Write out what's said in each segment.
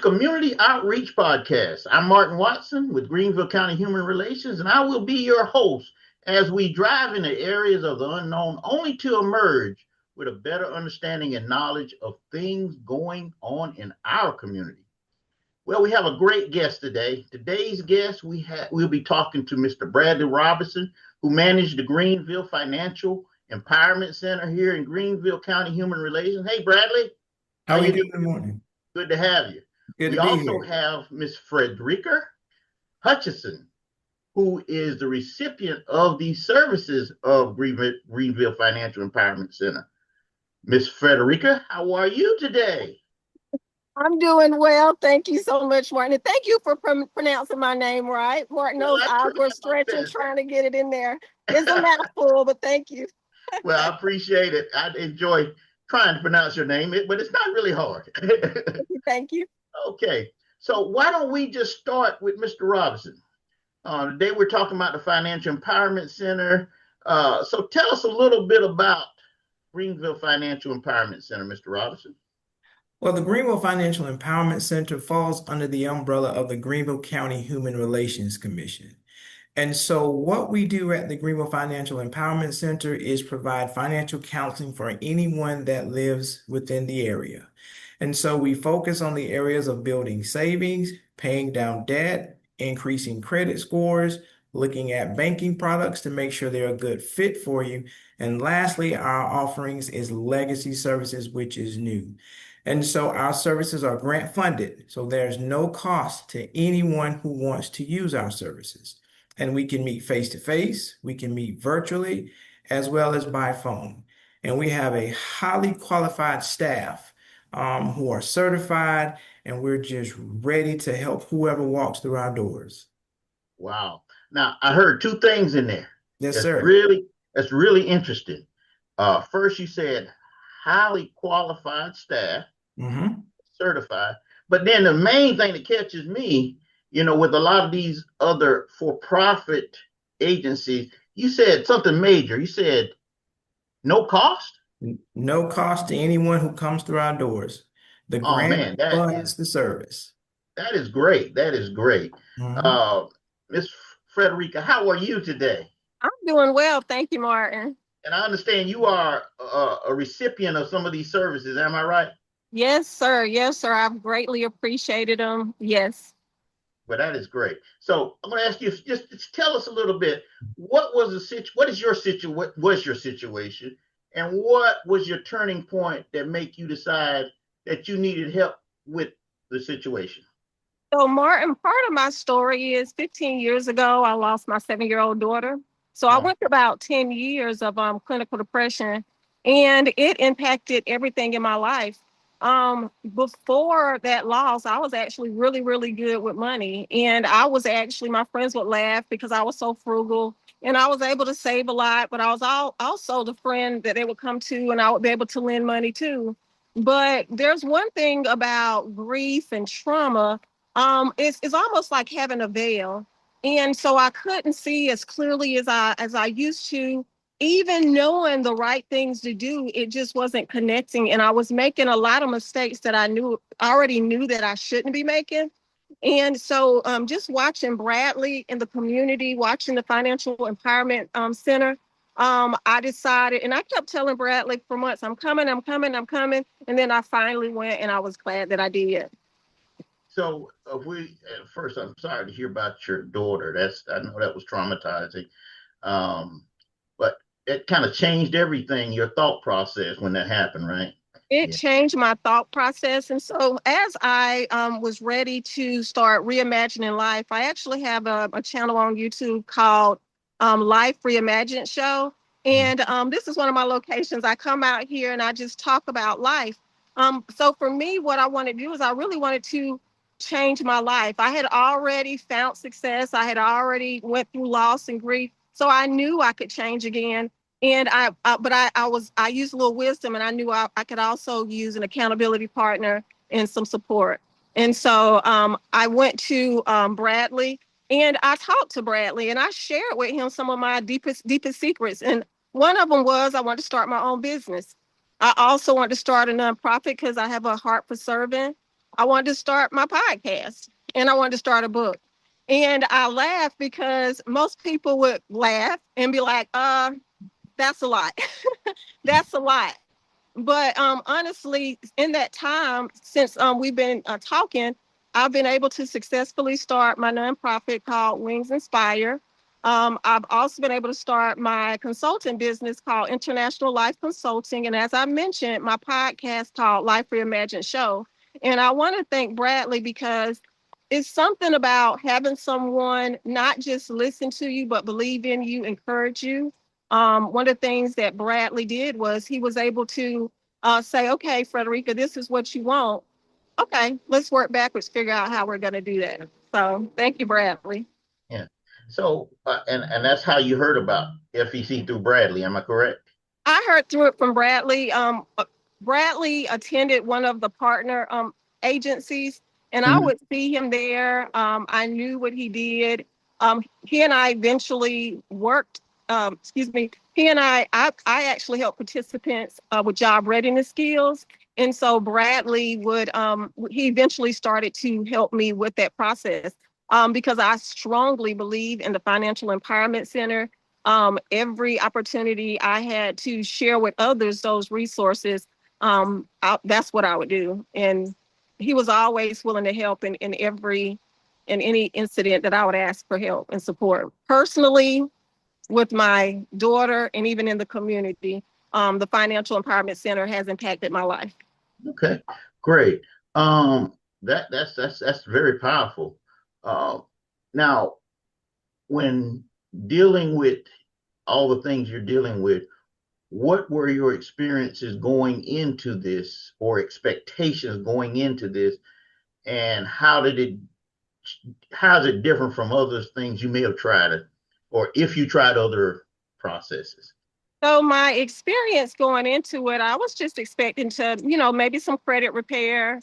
Community Outreach Podcast. I'm Martin Watson with Greenville County Human Relations, and I will be your host as we drive into areas of the unknown only to emerge with a better understanding and knowledge of things going on in our community. Well, we have a great guest today. Today's guest, we'll be talking to Mr. Bradley Robinson, who managed the Greenville Financial Empowerment Center here in Greenville County Human Relations. Hey, Bradley. How are you doing? Good morning. Good to have you. Good we to be also here. have Miss Frederica Hutchinson, who is the recipient of the services of Greenville Financial Empowerment Center. Miss Frederica, how are you today? I'm doing well. Thank you so much, Martin. And thank you for pronouncing my name right. Martin knows I was stretching, trying to get it in there. It's a mouthful, but thank you. Well, I appreciate it. I enjoy trying to pronounce your name, but it's not really hard. Thank you. Okay, so why don't we just start with Mr. Robinson? Today we're talking about the Financial Empowerment Center. So tell us a little bit about Greenville Financial Empowerment Center, Mr. Robinson. Well, the Greenville Financial Empowerment Center falls under the umbrella of the Greenville County Human Relations Commission. And so what we do at the Greenville Financial Empowerment Center is provide financial counseling for anyone that lives within the area. And so we focus on the areas of building savings, paying down debt, increasing credit scores, looking at banking products to make sure they're a good fit for you. And lastly, our offerings is legacy services, which is new. And so our services are grant funded. So there's no cost to anyone who wants to use our services. And we can meet face-to-face, we can meet virtually, as well as by phone. And we have a highly qualified staff who are certified, and we're just ready to help whoever walks through our doors. Wow. Now, I heard two things in there. Yes, sir. That's really interesting. First, you said highly qualified staff, certified. But then the main thing that catches me, with a lot of these other for-profit agencies, you said something major. You said no cost? No cost to anyone who comes through our doors. The grant funds the service. That is great. That is great. Miss Frederica, how are you today? I'm doing well. Thank you, Martin. And I understand you are a recipient of some of these services. Am I right? Yes, sir. Yes, sir. I've greatly appreciated them. Yes. Well, that is great. So I'm going to ask you, just tell us a little bit. What is your situation, and what was your turning point that made you decide that you needed help with the situation? So, Martin, part of my story is 15 years ago, I lost my 7-year-old daughter. So I went through about 10 years of clinical depression, and it impacted everything in my life. Before that loss, I was actually really, really good with money. And my friends would laugh because I was so frugal and I was able to save a lot, but I was also the friend that they would come to and I would be able to lend money to. But there's one thing about grief and trauma. It's almost like having a veil. And so I couldn't see as clearly as I used to. Even knowing the right things to do, it just wasn't connecting. And I was making a lot of mistakes that I already knew that I shouldn't be making. And so just watching Bradley in the community, watching the Financial Empowerment Center, I decided, and I kept telling Bradley for months, I'm coming. And then I finally went, and I was glad that I did. So first, I'm sorry to hear about your daughter. I know that was traumatizing. But it kind of changed everything, your thought process when that happened, right? It changed my thought process. And so as I was ready to start reimagining life, I actually have a channel on YouTube called Life Reimagined Show. And this is one of my locations. I come out here and I just talk about life. So for me, what I wanted to do is I really wanted to change my life. I had already found success. I had already went through loss and grief. So I knew I could change again. And I used a little wisdom, and I knew I could also use an accountability partner and some support. And so I went to Bradley, and I talked to Bradley, and I shared with him some of my deepest secrets. And one of them was I wanted to start my own business. I also wanted to start a nonprofit because I have a heart for serving. I wanted to start my podcast and I wanted to start a book. And I laughed because most people would laugh and be like, that's a lot. That's a lot. But honestly, in that time, since we've been talking, I've been able to successfully start my nonprofit called Wings Inspire. I've also been able to start my consulting business called International Life Consulting. And as I mentioned, my podcast called Life Reimagined Show. And I want to thank Bradley because it's something about having someone not just listen to you, but believe in you, encourage you. One of the things that Bradley did was he was able to say, okay, Frederica, this is what you want. Okay, let's work backwards, figure out how we're going to do that. So thank you, Bradley. Yeah. So, and that's how you heard about FEC through Bradley. Am I correct? I heard through it from Bradley. Bradley attended one of the partner agencies, and I would see him there. I knew what he did. He and I eventually worked. Excuse me. He and I actually helped participants with job readiness skills, and so Bradley would. He eventually started to help me with that process because I strongly believe in the Financial Empowerment Center. Every opportunity I had to share with others those resources, that's what I would do. And he was always willing to help in any incident that I would ask for help and support. Personally, with my daughter and even in the community, the Financial Empowerment Center has impacted my life. Okay, great. That's very powerful. Now, when dealing with all the things you're dealing with, what were your experiences going into this or expectations going into this, and how is it different from other things you may have tried, or if you tried other processes? So my experience going into it, I was just expecting to, maybe some credit repair,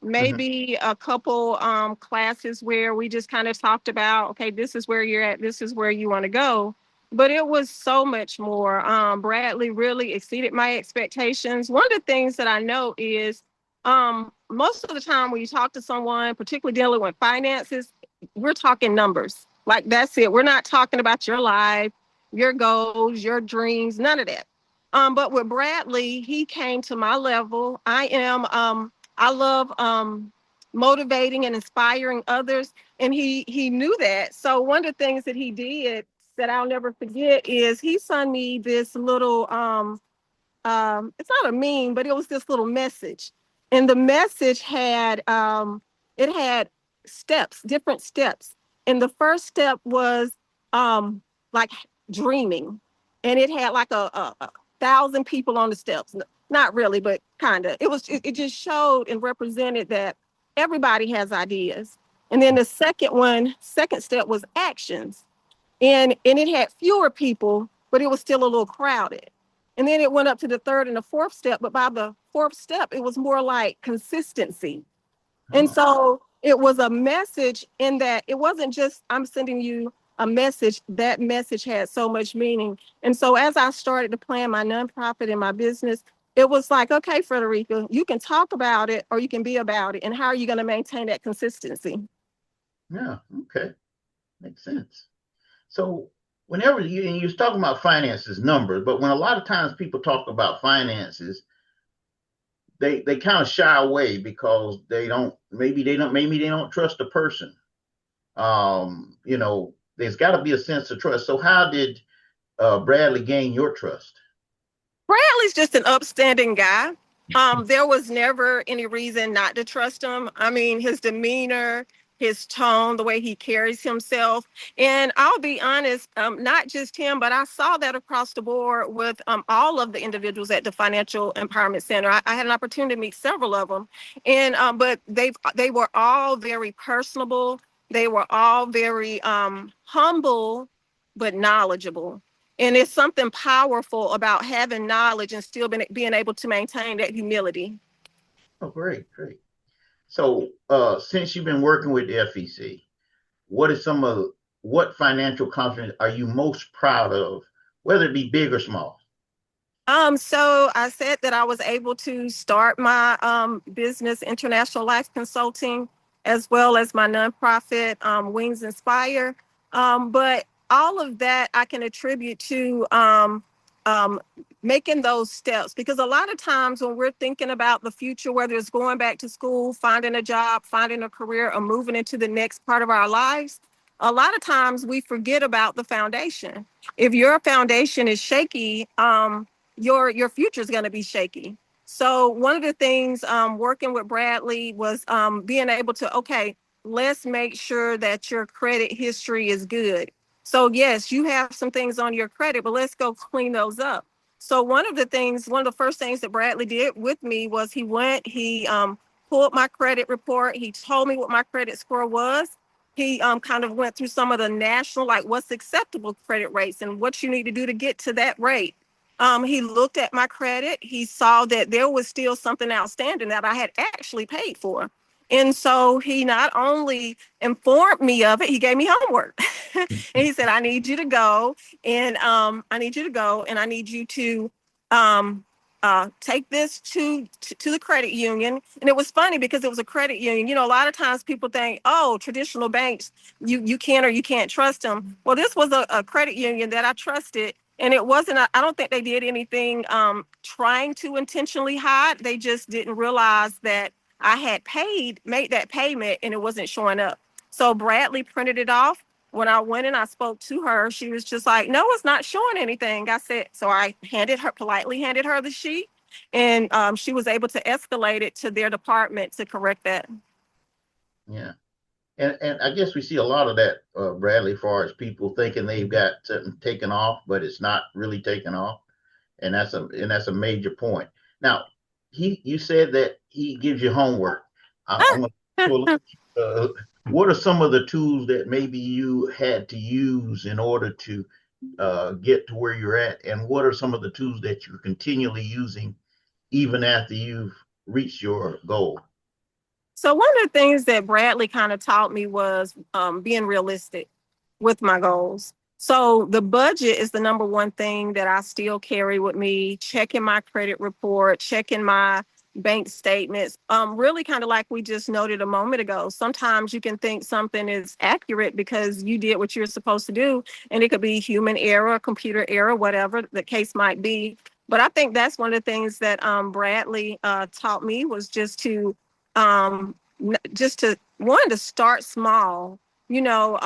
maybe a couple classes where we just kind of talked about, okay, this is where you're at, this is where you want to go. But it was so much more. Bradley really exceeded my expectations. One of the things that I know is most of the time when you talk to someone, particularly dealing with finances, we're talking numbers. Like that's it. We're not talking about your life, your goals, your dreams, none of that. But with Bradley, he came to my level. I love motivating and inspiring others, and he knew that. So one of the things that he did that I'll never forget is he sent me this little it's not a meme, but it was this little message, and the message had it had steps, different steps, and the first step was like dreaming, and it had like a thousand people on the steps. Not really, but kind of. It just showed and represented that everybody has ideas. And then the second step was actions, and it had fewer people, but it was still a little crowded. And then it went up to the third and the fourth step, but by the fourth step, it was more like consistency. And so it was a message in that it wasn't just I'm sending you a message. That message had so much meaning. And so as I started to plan my nonprofit and my business, it was like, okay, Frederica, you can talk about it or you can be about it. And how are you going to maintain that consistency? Yeah, okay. Makes sense. So whenever you was talking about finances, numbers, but when a lot of times people talk about finances, they kind of shy away because maybe they don't trust the person. There's got to be a sense of trust. So how did Bradley gain your trust? Bradley's just an upstanding guy. There was never any reason not to trust him. I mean, his demeanor, his tone, the way he carries himself. And I'll be honest, not just him, but I saw that across the board with all of the individuals at the Financial Empowerment Center. I had an opportunity to meet several of them, and but they were all very personable. They were all very humble, but knowledgeable. And it's something powerful about having knowledge and still being able to maintain that humility. Oh, great, great. So since you've been working with the FEC, what financial confidence are you most proud of, whether it be big or small? So I said that I was able to start my business, International Life Consulting, as well as my nonprofit, Wings Inspire. But all of that I can attribute to um, making those steps, because a lot of times when we're thinking about the future, whether it's going back to school, finding a job, finding a career, or moving into the next part of our lives, a lot of times we forget about the foundation. If your foundation is shaky, your future is going to be shaky. So one of the things working with Bradley was being able to, okay, let's make sure that your credit history is good. So yes, you have some things on your credit, but let's go clean those up. So one of the first things that Bradley did with me was he pulled my credit report. He told me what my credit score was. He kind of went through some of the national, like what's acceptable credit rates and what you need to do to get to that rate. He looked at my credit. He saw that there was still something outstanding that I had actually paid for. And so he not only informed me of it, he gave me homework. And he said, I need you to go and I need you to go and I need you to um, take this to the credit union. And it was funny because it was a credit union. You know, a lot of times people think, oh, traditional banks, you can or you can't trust them. Well, this was a credit union that I trusted. And it wasn't, I don't think they did anything trying to intentionally hide. They just didn't realize that I had made that payment and it wasn't showing up. So Bradley printed it off. When I went and I spoke to her, she was just like, no, it's not showing anything. I said, so I politely handed her the sheet, and she was able to escalate it to their department to correct that. Yeah. And I guess we see a lot of that, Bradley, as far as people thinking they've got something taken off, but it's not really taken off. And that's a major point. Now, you said that he gives you homework. I'm going to what are some of the tools that maybe you had to use in order to get to where you're at? And what are some of the tools that you're continually using even after you've reached your goal? So one of the things that Bradley kind of taught me was being realistic with my goals. So the budget is the number one thing that I still carry with me, checking my credit report, checking my bank statements. Really kind of like we just noted a moment ago. Sometimes you can think something is accurate because you did what you're supposed to do, and it could be human error, computer error, whatever the case might be. But I think that's one of the things that Bradley taught me was um, just to one to start small. You know,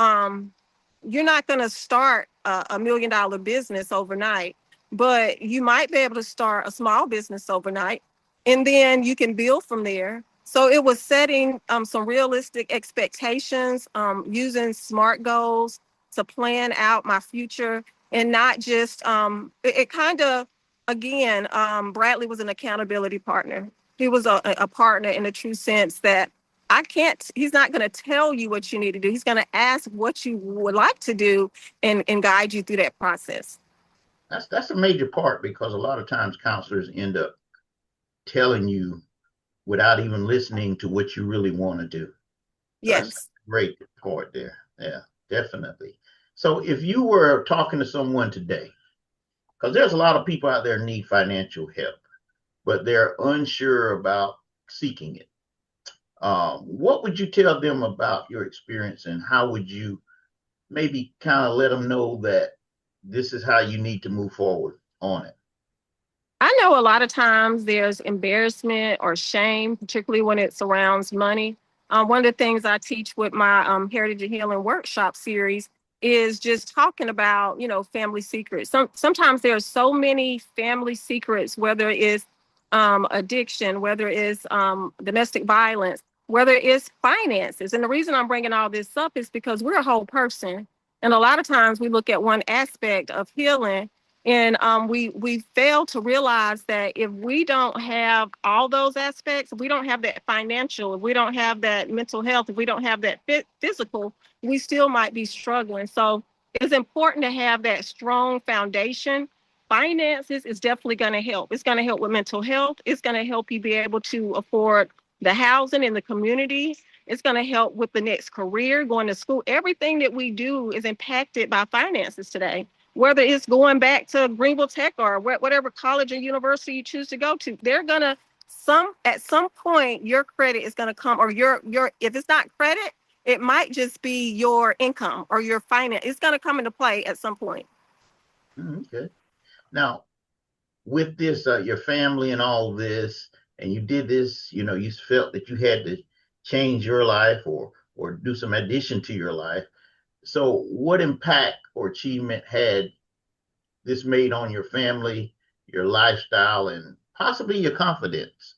you're not going to start a $1 million business overnight, but you might be able to start a small business overnight, and then you can build from there. So it was setting some realistic expectations, using SMART goals to plan out my future, and not just it kind of, again, Bradley was an accountability partner. He was a partner in the true sense that he's not going to tell you what you need to do. He's going to ask what you would like to do, and guide you through that process. That's a major part, because a lot of times counselors end up telling you without even listening to what you really want to do. So that's Yes. a great part there. Yeah, definitely. So if you were talking to someone today, because there's a lot of people out there need financial help, but they're unsure about seeking it. What would you tell them about your experience, and how would you maybe kind of let them know that this is how you need to move forward on it? I know a lot of times there's embarrassment or shame, particularly when it surrounds money. One of the things I teach with my Heritage and Healing workshop series is just talking about, family secrets. Sometimes there are so many family secrets, whether it's addiction, whether it's domestic violence, whether it's finances. And the reason I'm bringing all this up is because we're a whole person. And a lot of times we look at one aspect of healing, and we fail to realize that if we don't have all those aspects, if we don't have that financial, if we don't have that mental health, if we don't have that physical, we still might be struggling. So it's important to have that strong foundation. Finances is definitely going to help. It's going to help with mental health. It's going to help you be able to afford the housing in the community. It's going to help with the next career, going to school. Everything that we do is impacted by finances today. whether it's going back to Greenville Tech or whatever college or university you choose to go to, they're gonna at some point your credit is gonna come, or your if it's not credit, it might just be your income or your finance. It's gonna come into play at some point. Okay. Now, with this, your family and all this, and you did this, you felt that you had to change your life or do some addition to your life. So what impact or achievement had this made on your family, your lifestyle, and possibly your confidence?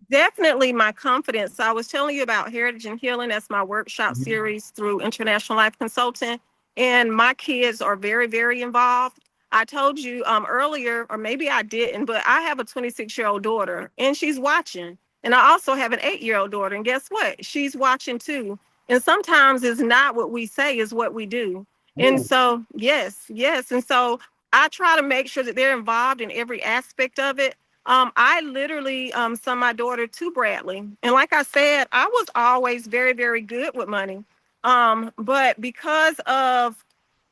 Definitely my confidence. So I was telling you about Heritage and Healing. That's my workshop series through International Life Consulting. And my kids are very, very involved. I told you earlier, or maybe I didn't, but I have a 26-year-old daughter and she's watching. And I also have an 8-year-old daughter. And guess what? She's watching too. And sometimes it's not what we say, is what we do. And so, yes. And so I try to make sure that they're involved in every aspect of it. I literally sent my daughter to Bradley. And like I said, I was always very, very good with money. But because of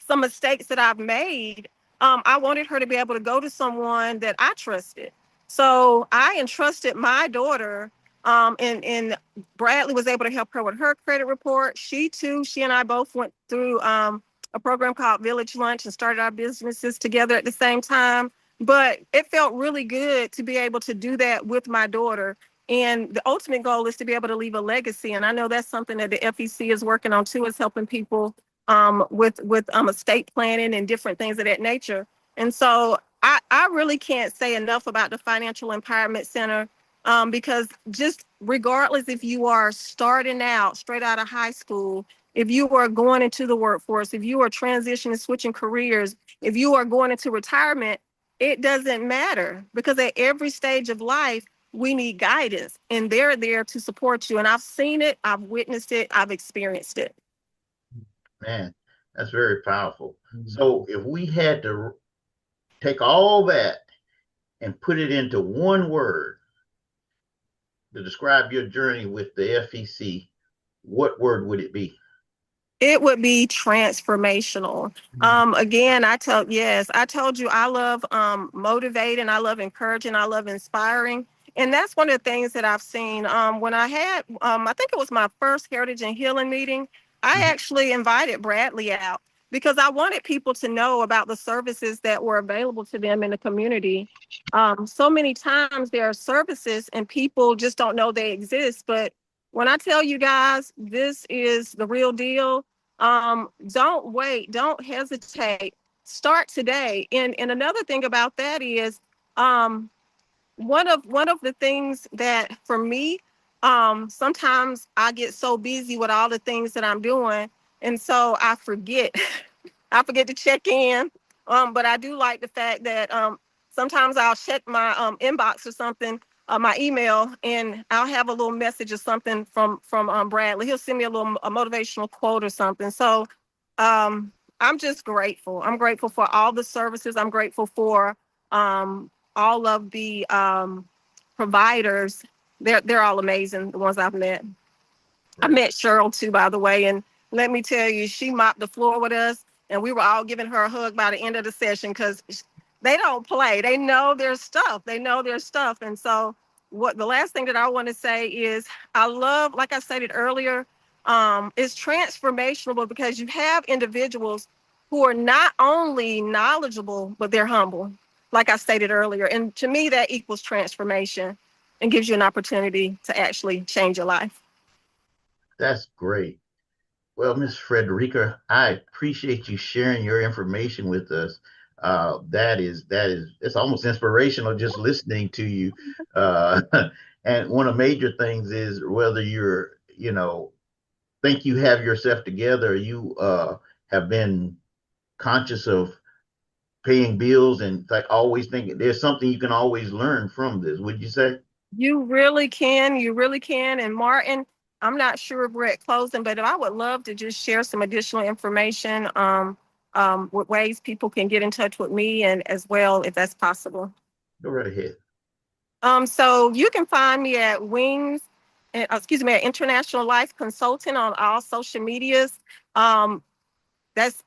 some mistakes that I've made, I wanted her to be able to go to someone that I trusted. So I entrusted my daughter, and Bradley was able to help her with her credit report. She and I both went through a program called Village Lunch and started our businesses together at the same time. But it felt really good to be able to do that with my daughter. And the ultimate goal is to be able to leave a legacy. And I know that's something that the FEC is working on too, is helping people with estate planning and different things of that nature. And so I really can't say enough about the Financial Empowerment Center, because just regardless if you are starting out straight out of high school, if you are going into the workforce, if you are transitioning, switching careers, if you are going into retirement, it doesn't matter, because at every stage of life, we need guidance, and they're there to support you. And I've seen it, I've witnessed it, I've experienced it. Man, that's very powerful. So if we had to take all that and put it into one word to describe your journey with the FEC, what word would it be? It would be transformational. Again, I told you I love motivating, I love encouraging, I love inspiring. And that's one of the things that I've seen. When I had, I think it was my first Heritage and Healing meeting, I actually invited Bradley out because I wanted people to know about the services that were available to them in the community. So many times there are services and people just don't know they exist. But when I tell you guys, this is the real deal. Don't wait, don't hesitate. Start today. And another thing about that is one of the things that for me, sometimes I get so busy with all the things that I'm doing, and so I forget. I forget to check in. But I do like the fact that sometimes I'll check my inbox or something, my email, and I'll have a little message or something from Bradley. He'll send me a motivational quote or something. So I'm just grateful. I'm grateful for all the services. I'm grateful for all of the providers. They're all amazing, the ones I've met. I met Cheryl too, by the way, and let me tell you, she mopped the floor with us, and we were all giving her a hug by the end of the session because they don't play. They know their stuff. And so what the last thing that I want to say is I love, like I stated earlier, it's transformational because you have individuals who are not only knowledgeable, but they're humble, like I stated earlier. And to me, that equals transformation and gives you an opportunity to actually change your life. That's great. Well, Miss Frederica, I appreciate you sharing your information with us. It's almost inspirational just listening to you. And one of the major things is whether think you have yourself together, you have been conscious of paying bills and like always thinking there's something you can always learn from this. Would you say? You really can. You really can. And Martin, I'm not sure if we're at closing, but I would love to just share some additional information with ways people can get in touch with me and as well, if that's possible. Go right ahead. So you can find me at at International Life Consulting on all social medias. That's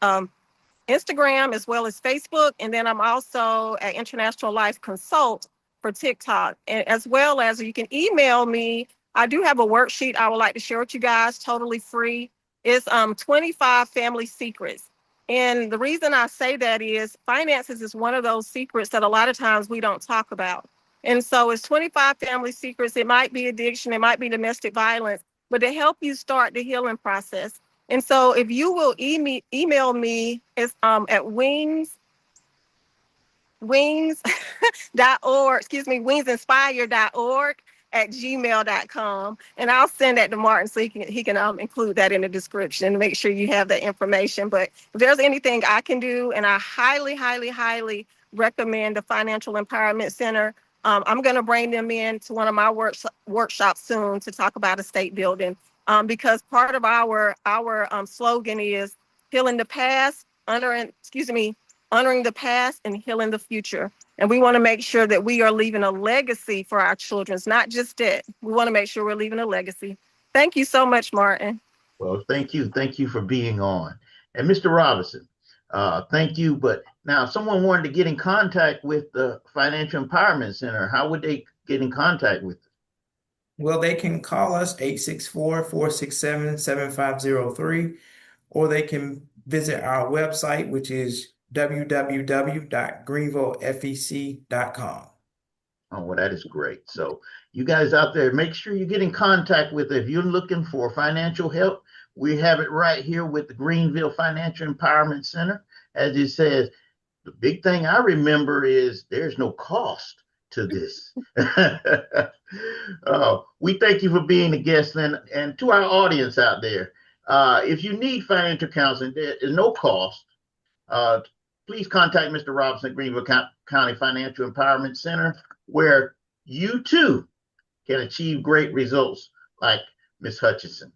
Instagram as well as Facebook. And then I'm also at International Life Consult for TikTok. And as well as you can email me. I do have a worksheet I would like to share with you guys, totally free. It's 25 family secrets. And the reason I say that is finances is one of those secrets that a lot of times we don't talk about. And so it's 25 family secrets. It might be addiction, it might be domestic violence, but to help you start the healing process. And so if you will email me, it's at wingsinspire.org at gmail.com. And I'll send that to Martin so he can include that in the description and make sure you have that information. But if there's anything I can do, and I highly, highly, highly recommend the Financial Empowerment Center. I'm going to bring them in to one of my workshops soon to talk about estate building, because part of our slogan is healing the past, honoring the past and healing the future. And we want to make sure that we are leaving a legacy for our children. It's not just it. We want to make sure we're leaving a legacy. Thank you so much, Martin. Well, thank you. Thank you for being on. And Mr. Robinson, thank you. But now, if someone wanted to get in contact with the Financial Empowerment Center, how would they get in contact with it? Well, they can call us 864-467-7503, or they can visit our website, which is www.greenvillefec.com. Oh, well, that is great. So you guys out there, make sure you get in contact with it. If you're looking for financial help, we have it right here with the Greenville Financial Empowerment Center. As it says, the big thing I remember is there's no cost to this. We thank you for being a guest, and to our audience out there, if you need financial counseling, there is no cost. Please contact Mr. Robinson at Greenville County Financial Empowerment Center, where you too can achieve great results like Ms. Hutchinson.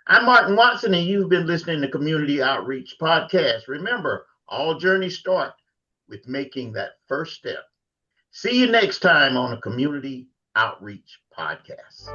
I'm Martin Watson, and you've been listening to Community Outreach Podcast. Remember, all journeys start with making that first step. See you next time on a Community Outreach Podcast.